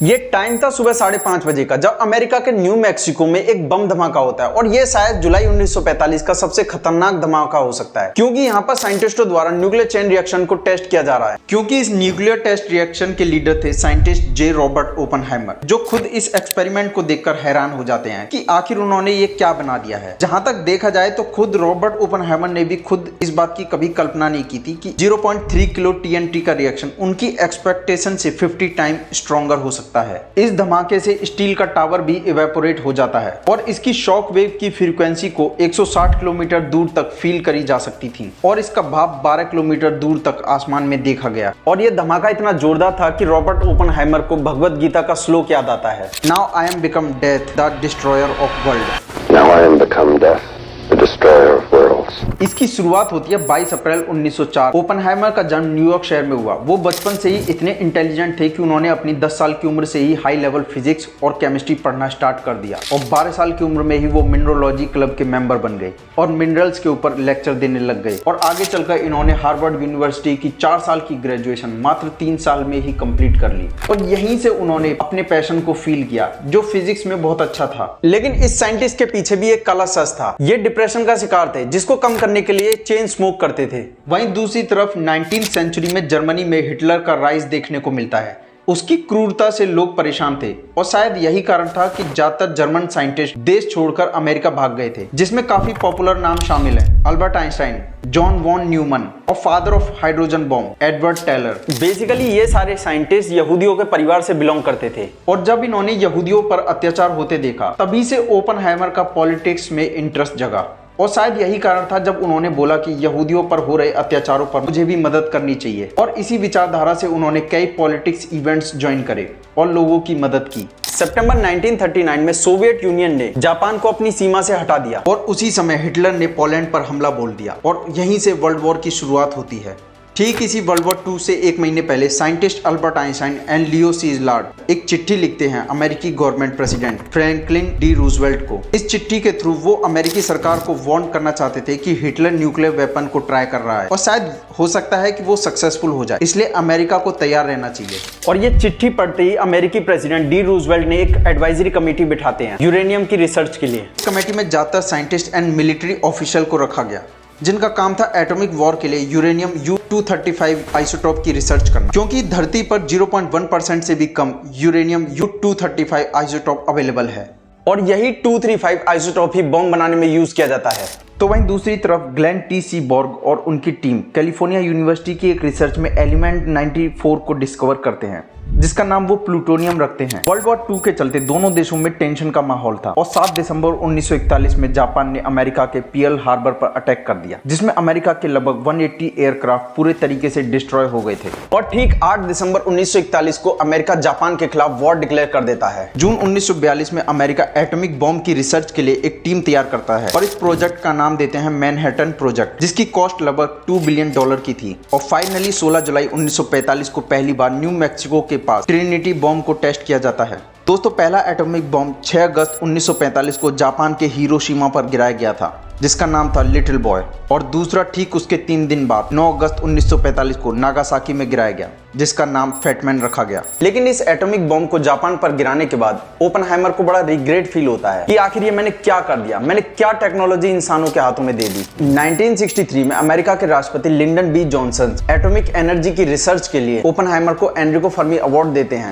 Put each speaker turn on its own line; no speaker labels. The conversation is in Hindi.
ये टाइम था सुबह 5:30 बजे का, जब अमेरिका के न्यू मैक्सिको में एक बम धमाका होता है और ये शायद जुलाई 1945 का सबसे खतरनाक धमाका हो सकता है, क्योंकि यहाँ पर साइंटिस्टों द्वारा न्यूक्लियर चेन रिएक्शन को टेस्ट किया जा रहा है। क्योंकि इस न्यूक्लियर टेस्ट रिएक्शन के लीडर थे साइंटिस्ट जे रॉबर्ट ओपनहाइमर, जो खुद इस एक्सपेरिमेंट को देखकर हैरान हो जाते हैं कि आखिर उन्होंने ये क्या बना दिया है। जहां तक देखा जाए तो खुद रॉबर्ट ओपनहाइमर ने भी खुद इस बात की कभी कल्पना नहीं की थी कि 0.3 किलो TNT का रिएक्शन उनकी एक्सपेक्टेशन से 50 टाइम स्ट्रॉन्गर हो सकता है। इस धमाके से स्टील का टावर भी इवेपोरेट हो जाता है और इसकी शॉक वेव की फ्रीक्वेंसी को 160 किलोमीटर दूर तक फील करी जा सकती थी और इसका भाप 12 किलोमीटर दूर तक आसमान में देखा गया। और यह धमाका इतना जोरदार था कि रॉबर्ट ओपनहाइमर को भगवत गीता का श्लोक याद आता है, now I am become death the destroyer of world.
Now I am become death, the destroyer of worlds.
इसकी शुरुआत होती है 22 अप्रैल 1904। ओपनहाइमर का जन्म न्यूयॉर्क शहर में हुआ। वो बचपन से ही इतने इंटेलिजेंट थे कि उन्होंने अपनी 10 साल की उम्र से ही हाई लेवल फिजिक्स और केमिस्ट्री पढ़ना स्टार्ट कर दिया और 12 साल की उम्र में ही वो मिनरोलॉजी क्लब के मेंबर बन गए और मिनरल्स के ऊपर लेक्चर देने लग गए। और आगे चलकर इन्होंने हार्वर्ड यूनिवर्सिटी की 4 साल की ग्रेजुएशन मात्र 3 साल में ही कंप्लीट कर ली और यहीं से उन्होंने अपने पैशन को फील किया, जो फिजिक्स में बहुत अच्छा था। लेकिन इस साइंटिस्ट के पीछे भी एक काला सच था। ये डिप्रेशन का शिकार थे, जिसको कम करने के लिए चेन स्मोक करते थे। वहीं दूसरी तरफ 19वीं सेंचुरी में जर्मनी में हिटलर का राइज देखने को मिलता है। उसकी क्रूरता से लोग परेशान थे और शायद यही कारण था कि ज्यादातर जर्मन साइंटिस्ट देश छोड़कर अमेरिका भाग गए थे, जिसमें काफी पॉपुलर नाम शामिल हैं, Albert Einstein, John von Neumann और father of hydrogen bomb Edward Teller. Basically ये सारे साइंटिस्ट यहूदियों के परिवार से बिलोंग करते थे और जब इन्होंने यहूदियों पर अत्याचार होते देखा, तभी से ओपनहाइमर का पॉलिटिक्स में इंटरेस्ट जगा और शायद यही कारण था जब उन्होंने बोला कि यहूदियों पर हो रहे अत्याचारों पर मुझे भी मदद करनी चाहिए। और इसी विचारधारा से उन्होंने कई पॉलिटिक्स इवेंट्स ज्वाइन करे और लोगों की मदद की। सितंबर 1939 में सोवियत यूनियन ने जापान को अपनी सीमा से हटा दिया और उसी समय हिटलर ने पोलैंड पर हमला बोल दिया और यहीं से वर्ल्ड वॉर की शुरुआत होती है। ठीक इसी वर्ल्ड वॉर 2 से 1 महीने पहले साइंटिस्ट अल्बर्ट आइंस्टाइन एंड लियो सीजलार्ड एक चिट्ठी लिखते हैं अमेरिकी government president Franklin D Roosevelt को। इस चिट्ठी के थ्रू वो अमेरिकी सरकार को वार्न करना चाहते थे कि हिटलर न्यूक्लियर वेपन को ट्राई कर रहा है और शायद हो सकता है कि वो सक्सेसफुल हो जाए, इसलिए अमेरिका को तैयार रहना चाहिए। और ये चिट्ठी पढ़ते ही अमेरिकी प्रेसिडेंट डी रूजवेल्ट ने एक एडवाइजरी कमेटी बिठाते हैं यूरेनियम की रिसर्च के लिए। इस कमेटी में ज्यादातर साइंटिस्ट एंड मिलिट्री ऑफिशियल को रखा गया, जिनका काम था एटॉमिक वॉर के लिए यूरेनियम U-235 आइसोटोप की रिसर्च करना, क्योंकि धरती पर 0.1% से भी कम यूरेनियम U-235 आइसोटोप अवेलेबल है और यही 235 आइसोटोप ही बॉम्ब बनाने में यूज किया जाता है। तो वहीं दूसरी तरफ ग्लेन टी सीबॉर्ग और उनकी टीम कैलिफोर्निया यूनिवर्सिटी की एक रिसर्च में एलिमेंट 94 को डिस्कवर करते हैं, जिसका नाम वो प्लूटोनियम रखते हैं। वर्ल्ड वॉर 2 के चलते दोनों देशों में टेंशन का माहौल था और 7 दिसंबर 1941 में जापान ने अमेरिका के पर्ल हार्बर पर अटैक कर दिया, जिसमें अमेरिका के लगभग 180 एयरक्राफ्ट पूरे तरीके से डिस्ट्रॉय हो गए थे। और ठीक 8 दिसंबर 1941 को अमेरिका जापान के खिलाफ वॉर डिक्लेयर कर देता है। जून 1942 में अमेरिका एटॉमिक बॉम्ब की रिसर्च के लिए एक टीम तैयार करता है और इस प्रोजेक्ट का नाम देते हैं मैनहट्टन प्रोजेक्ट, जिसकी कॉस्ट लगभग $2 बिलियन की थी। और फाइनली 16 जुलाई 1945 को पहली बार न्यू मैक्सिको के पास ट्रिनिटी बॉम्ब को टेस्ट किया जाता है। दोस्तों, पहला एटॉमिक बॉम्ब 6 अगस्त 1945 को जापान के हिरोशिमा पर गिराया गया था, जिसका नाम था लिटिल बॉय, और दूसरा ठीक उसके 3 दिन बाद 9 अगस्त 1945 को नागासाकी में गिराया गया, जिसका नाम फैटमैन रखा गया। लेकिन इस एटॉमिक बॉम्ब को जापान पर गिराने के बाद ओपनहाइमर को बड़ा रिग्रेट फील होता है कि आखिर ये मैंने क्या कर दिया, मैंने क्या टेक्नोलॉजी इंसानों के हाथों में दे दी। 1963 में अमेरिका के राष्ट्रपति Lyndon B Johnson atomic energy की रिसर्च के लिए ओपनहाइमर को एनरिको फर्मी अवार्ड देते हैं